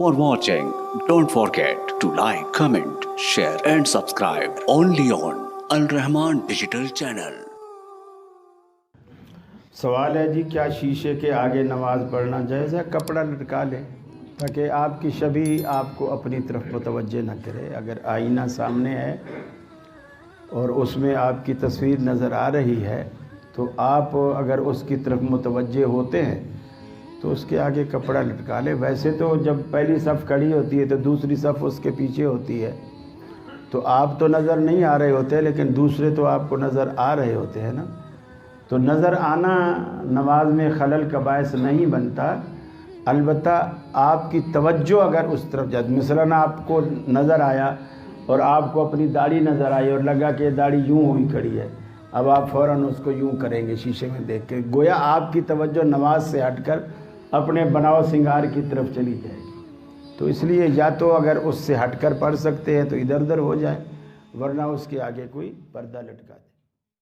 For watching, don't forget to like, comment, share and subscribe only on Al Rahman Digital Channel. سوال ہے جی، کیا شیشے کے آگے نماز پڑھنا جائز ہے؟ کپڑا لٹکا لیں تاکہ آپ کی شبیہ آپ کو اپنی طرف متوجہ نہ کرے۔ اگر آئینہ سامنے ہے اور اس میں آپ کی تصویر نظر آ رہی ہے تو آپ اگر اس کی طرف متوجہ ہوتے ہیں تو اس کے آگے کپڑا لٹکا لیں۔ ویسے تو جب پہلی صف کھڑی ہوتی ہے تو دوسری صف اس کے پیچھے ہوتی ہے، تو آپ تو نظر نہیں آ رہے ہوتے لیکن دوسرے تو آپ کو نظر آ رہے ہوتے ہیں نا۔ تو نظر آنا نماز میں خلل کا باعث نہیں بنتا، البتہ آپ کی توجہ اگر اس طرف جاتی، مثلاً آپ کو نظر آیا اور آپ کو اپنی داڑھی نظر آئی اور لگا کہ یہ داڑھی یوں ہوئی کھڑی ہے، اب آپ فوراً اس کو یوں کریں گے شیشے میں دیکھ کے، گویا آپ کی توجہ نماز سے ہٹ کر اپنے بناؤ سنگار کی طرف چلی جائے گی۔ تو اس لیے یا تو اگر اس سے ہٹ کر پڑھ سکتے ہیں تو ادھر ادھر ہو جائیں، ورنہ اس کے آگے کوئی پردہ لٹکا دیں۔